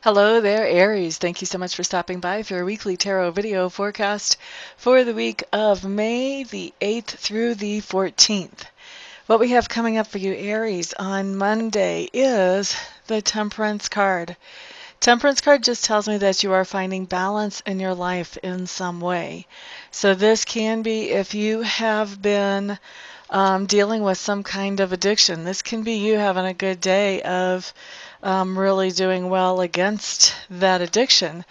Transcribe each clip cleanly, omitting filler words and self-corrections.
Hello there, Aries. Thank you so much for stopping by for your weekly tarot video forecast for the week of May the 8th through the 14th. What we have coming up for you, Aries, on Monday is the Temperance card. Temperance card just tells me that you are finding balance in your life in some way. So this can be if you have been dealing with some kind of addiction. This can be you having a good day of really doing well against that addiction.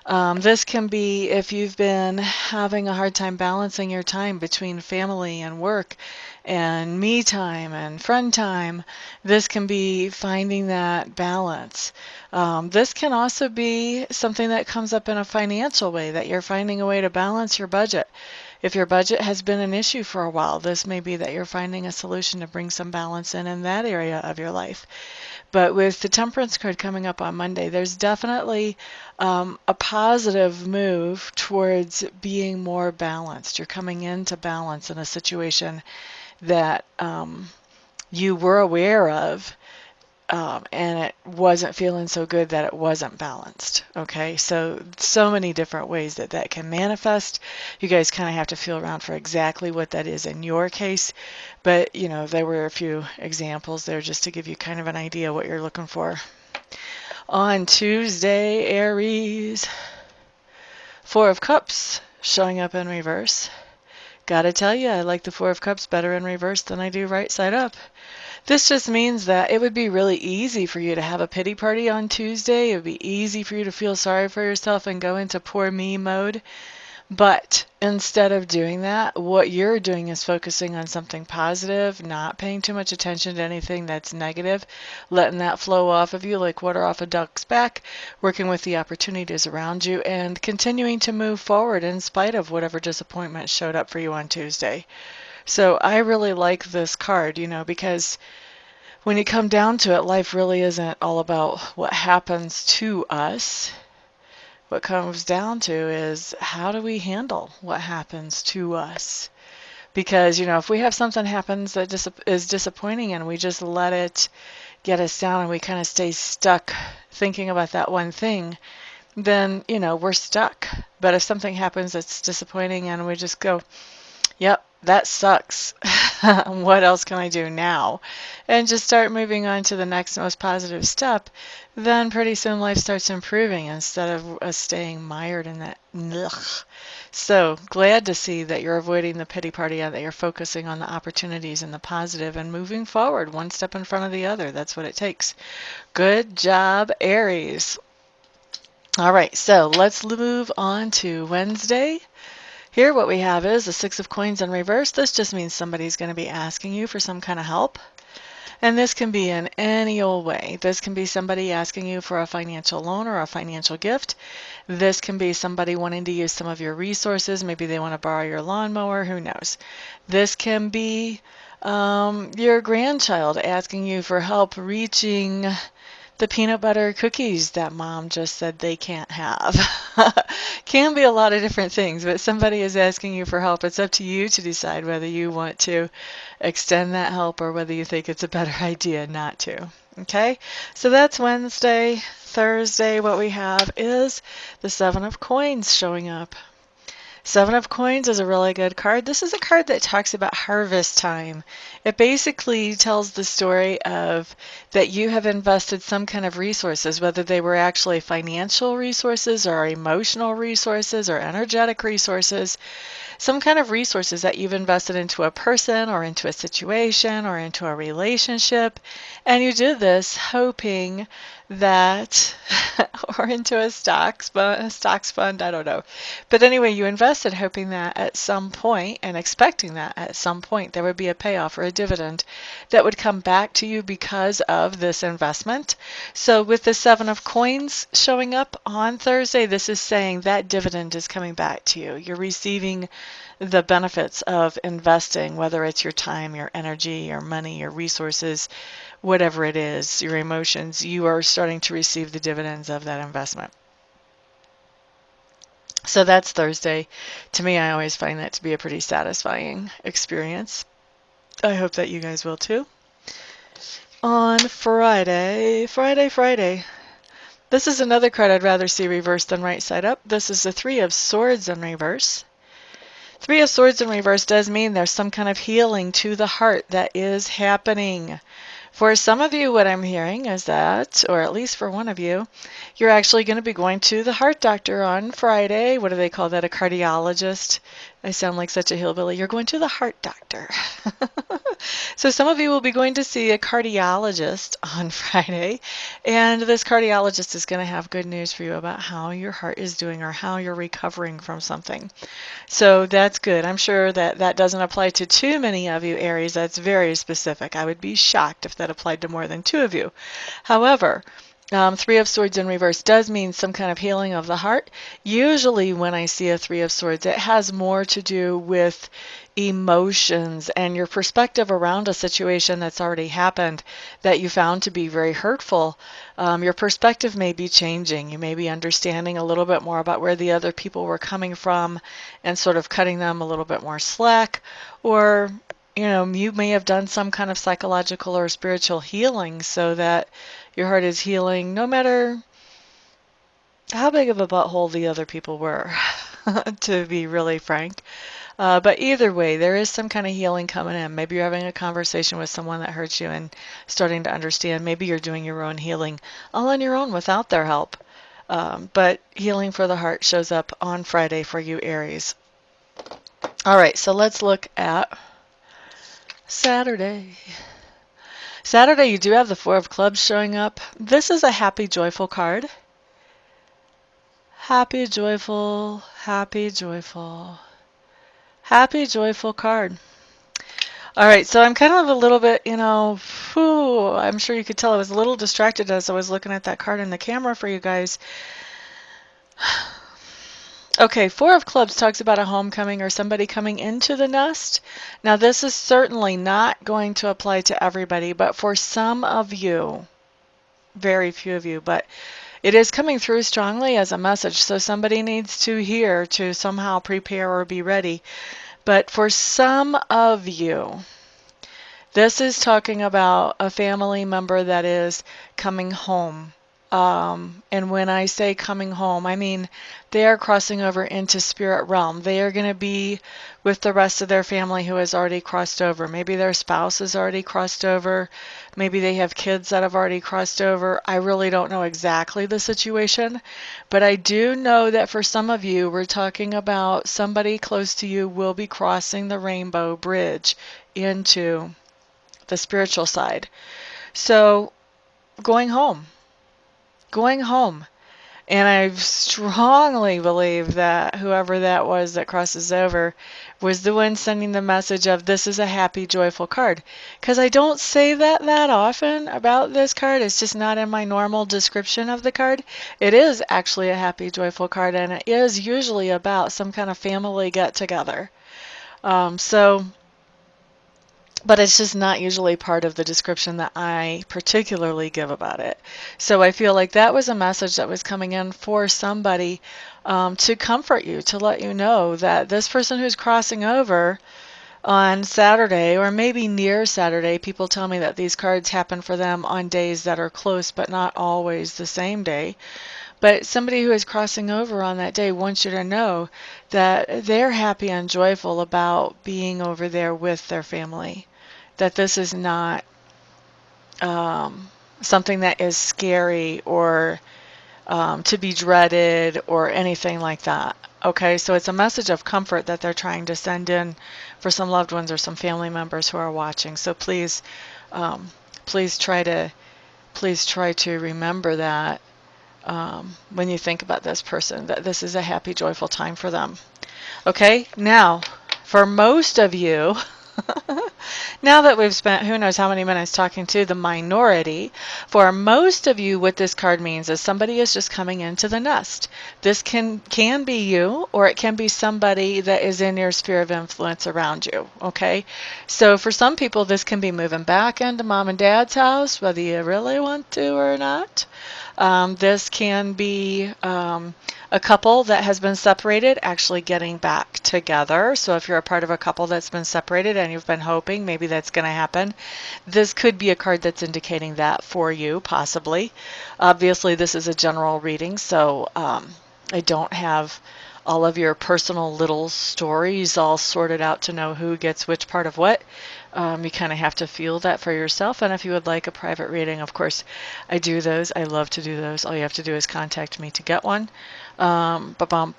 This can be if you've been having a hard time balancing your time between family and work and me time and friend time. This can be finding that balance. This can also be something that comes up in a financial way, that you're finding a way to balance your budget. If your budget has been an issue for a while, this may be that you're finding a solution to bring some balance in that area of your life. But with the Temperance card coming up on Monday, there's definitely a positive move towards being more balanced. You're coming into balance in a situation that you were aware of, and it wasn't feeling so good that it wasn't balanced. Okay, so many different ways that that can manifest. You guys kind of have to feel around for exactly what that is in your case, but you know, there were a few examples there just to give you kind of an idea what you're looking for. On Tuesday, Aries, Four of Cups showing up in reverse. Gotta tell you, I like the Four of Cups better in reverse than I do right side up. This just means that it would be really easy for you to have a pity party on Tuesday. It would be easy for you to feel sorry for yourself and go into poor me mode. But instead of doing that, what you're doing is focusing on something positive, not paying too much attention to anything that's negative, letting that flow off of you like water off a duck's back, working with the opportunities around you, and continuing to move forward in spite of whatever disappointment showed up for you on Tuesday. So I really like this card, you know, because when you come down to it, life really isn't all about what happens to us. What comes down to is how do we handle what happens to us? Because, you know, if we have something happens that is disappointing and we just let it get us down and we kind of stay stuck thinking about that one thing, then, you know, we're stuck. But if something happens that's disappointing and we just go, yep, that sucks. What else can I do now? And just start moving on to the next most positive step, then pretty soon life starts improving instead of us staying mired in that. Ugh. So glad to see that you're avoiding the pity party and that you're focusing on the opportunities and the positive and moving forward one step in front of the other. That's what it takes. Good job, Aries. All right, so let's move on to Wednesday. Here what we have is the Six of Coins in reverse. This just means somebody's going to be asking you for some kind of help. And this can be in any old way. This can be somebody asking you for a financial loan or a financial gift. This can be somebody wanting to use some of your resources. Maybe they want to borrow your lawnmower. Who knows? This can be your grandchild asking you for help reaching the peanut butter cookies that mom just said they can't have. Can be a lot of different things, but somebody is asking you for help. It's up to you to decide whether you want to extend that help or whether you think it's a better idea not to. Okay, so that's Wednesday. Thursday, what we have is the Seven of Coins showing up. Seven of Coins is a really good card. This is a card that talks about harvest time. It basically tells the story of that you have invested some kind of resources, whether they were actually financial resources or emotional resources or energetic resources, some kind of resources that you've invested into a person or into a situation or into a relationship. And you did this hoping that, or into a stocks fund, I don't know. But anyway, you invested hoping that at some point and expecting that at some point there would be a payoff or a dividend that would come back to you because of this investment. So with the Seven of Coins showing up on Thursday, this is saying that dividend is coming back to you. You're receiving the benefits of investing, whether it's your time, your energy, your money, your resources, whatever it is, your emotions, you are starting to receive the dividends of that investment. So that's Thursday. To me, I always find that to be a pretty satisfying experience. I hope that you guys will too. On Friday, This is another card I'd rather see reversed than right side up. This is the Three of Swords in reverse. Three of Swords in reverse does mean there's some kind of healing to the heart that is happening. For some of you, what I'm hearing is that, or at least for one of you, you're actually going to be going to the heart doctor on Friday. What do they call that? A cardiologist? I sound like such a hillbilly. You're going to the heart doctor. So some of you will be going to see a cardiologist on Friday, and this cardiologist is going to have good news for you about how your heart is doing or how you're recovering from something. So that's good. I'm sure that that doesn't apply to too many of you, Aries. That's very specific. I would be shocked if that applied to more than two of you. However, Three of Swords in reverse does mean some kind of healing of the heart. Usually when I see a Three of Swords, it has more to do with emotions and your perspective around a situation that's already happened that you found to be very hurtful. Your perspective may be changing. You may be understanding a little bit more about where the other people were coming from and sort of cutting them a little bit more slack. Or, you may have done some kind of psychological or spiritual healing so that your heart is healing no matter how big of a butthole the other people were, to be really frank. But either way, there is some kind of healing coming in. Maybe you're having a conversation with someone that hurts you and starting to understand. Maybe you're doing your own healing all on your own without their help. But healing for the heart shows up on Friday for you, Aries. All right, so let's look at Saturday. Saturday, you do have the Four of Clubs showing up. This is a happy, joyful card. Happy, joyful, happy, joyful. Happy, joyful card. All right, so I'm kind of a little bit, I'm sure you could tell I was a little distracted as I was looking at that card in the camera for you guys. Okay, Four of Clubs talks about a homecoming or somebody coming into the nest. Now, this is certainly not going to apply to everybody, but for some of you, very few of you, but it is coming through strongly as a message, so somebody needs to hear to somehow prepare or be ready. But for some of you, this is talking about a family member that is coming home. And when I say coming home, I mean they are crossing over into spirit realm. They are going to be with the rest of their family who has already crossed over. Maybe their spouse has already crossed over. Maybe they have kids that have already crossed over. I really don't know exactly the situation, but I do know that for some of you, we're talking about somebody close to you will be crossing the rainbow bridge into the spiritual side. So going home. And I strongly believe that whoever that was that crosses over was the one sending the message of this is a happy, joyful card. Because I don't say that often about this card. It's just not in my normal description of the card. It is actually a happy, joyful card, and it is usually about some kind of family get-together. But it's just not usually part of the description that I particularly give about it. So I feel like that was a message that was coming in for somebody to comfort you, to let you know that this person who's crossing over on Saturday, or maybe near Saturday, people tell me that these cards happen for them on days that are close, but not always the same day. But somebody who is crossing over on that day wants you to know that they're happy and joyful about being over there with their family. That this is not something that is scary or to be dreaded or anything like that. Okay, so it's a message of comfort that they're trying to send in for some loved ones or some family members who are watching. So please, please try to remember that when you think about this person, that this is a happy, joyful time for them. Okay, now for most of you, now that we've spent who knows how many minutes talking to the minority, for most of you what this card means is somebody is just coming into the nest. This can be you, or it can be somebody that is in your sphere of influence around you, okay? So for some people this can be moving back into mom and dad's house, whether you really want to or not. This can be a couple that has been separated actually getting back together. So if you're a part of a couple that's been separated and you've been hoping maybe that's going to happen, this could be a card that's indicating that for you, possibly. Obviously, this is a general reading, so I don't have all of your personal little stories all sorted out to know who gets which part of what. You kind of have to feel that for yourself. And if you would like a private reading, of course, I do those. I love to do those. All you have to do is contact me to get one. Ba-bum.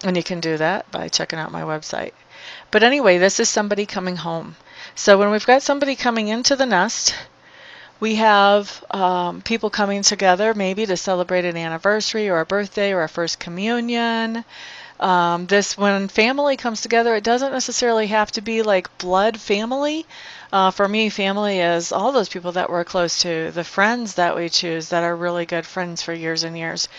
And you can do that by checking out my website. But anyway, this is somebody coming home. So when we've got somebody coming into the nest, we have people coming together maybe to celebrate an anniversary or a birthday or a first communion. When family comes together, it doesn't necessarily have to be like blood family. For me, family is all those people that we're close to, the friends that we choose that are really good friends for years and years.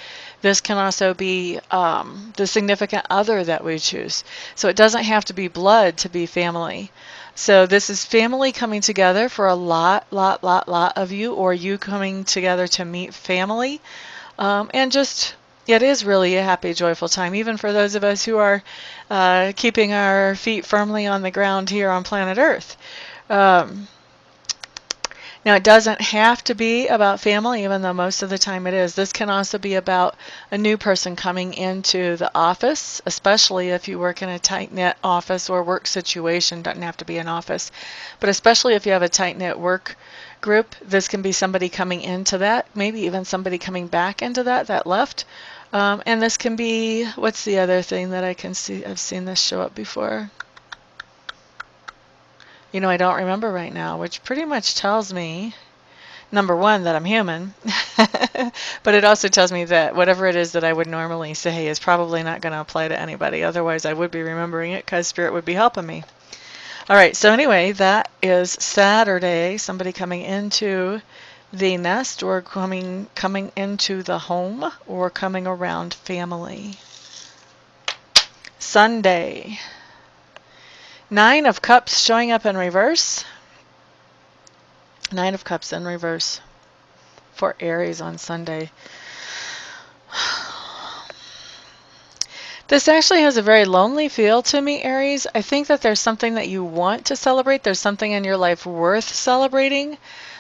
This can also be the significant other that we choose. So it doesn't have to be blood to be family. So this is family coming together for a lot of you, or you coming together to meet family. And just, it is really a happy, joyful time, even for those of us who are keeping our feet firmly on the ground here on planet Earth. Now, it doesn't have to be about family, even though most of the time it is. This can also be about a new person coming into the office, especially if you work in a tight-knit office or work situation. Doesn't have to be an office. But especially if you have a tight-knit work group, this can be somebody coming into that, maybe even somebody coming back into that left. And this can be, what's the other thing that I can see? I've seen this show up before. You know, I don't remember right now, which pretty much tells me, number one, that I'm human, but it also tells me that whatever it is that I would normally say is probably not going to apply to anybody. Otherwise, I would be remembering it because Spirit would be helping me. All right, so anyway, that is Saturday, somebody coming into the nest or coming into the home or coming around family. Sunday. 9 of Cups showing up in reverse. 9 of Cups in reverse for Aries on Sunday. This actually has a very lonely feel to me, Aries. I think that there's something that you want to celebrate. There's something in your life worth celebrating.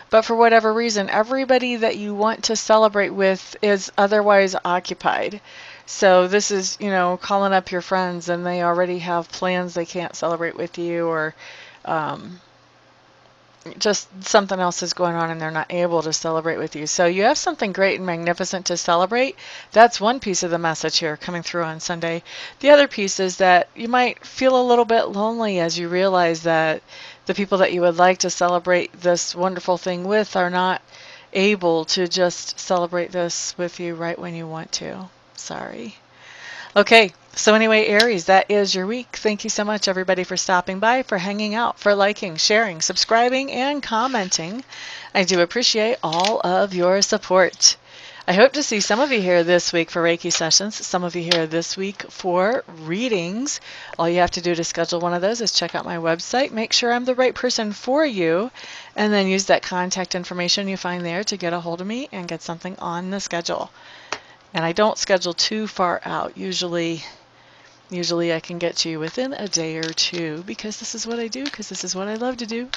But for whatever reason, everybody that you want to celebrate with is otherwise occupied. So this is, you know, calling up your friends and they already have plans they can't celebrate with you, or just something else is going on and they're not able to celebrate with you. So you have something great and magnificent to celebrate. That's one piece of the message here coming through on Sunday. The other piece is that you might feel a little bit lonely as you realize that the people that you would like to celebrate this wonderful thing with are not able to just celebrate this with you right when you want to. Sorry. Okay, so anyway, Aries, that is your week. Thank you so much, everybody, for stopping by, for hanging out, for liking, sharing, subscribing, and commenting. I do appreciate all of your support. I hope to see some of you here this week for Reiki sessions, some of you here this week for readings. All you have to do to schedule one of those is check out my website, make sure I'm the right person for you, and then use that contact information you find there to get a hold of me and get something on the schedule. And I don't schedule too far out. Usually I can get to you within a day or two, because this is what I do, because this is what I love to do.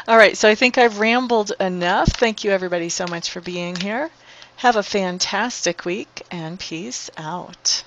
All right, so I think I've rambled enough. Thank you, everybody, so much for being here. Have a fantastic week, and peace out.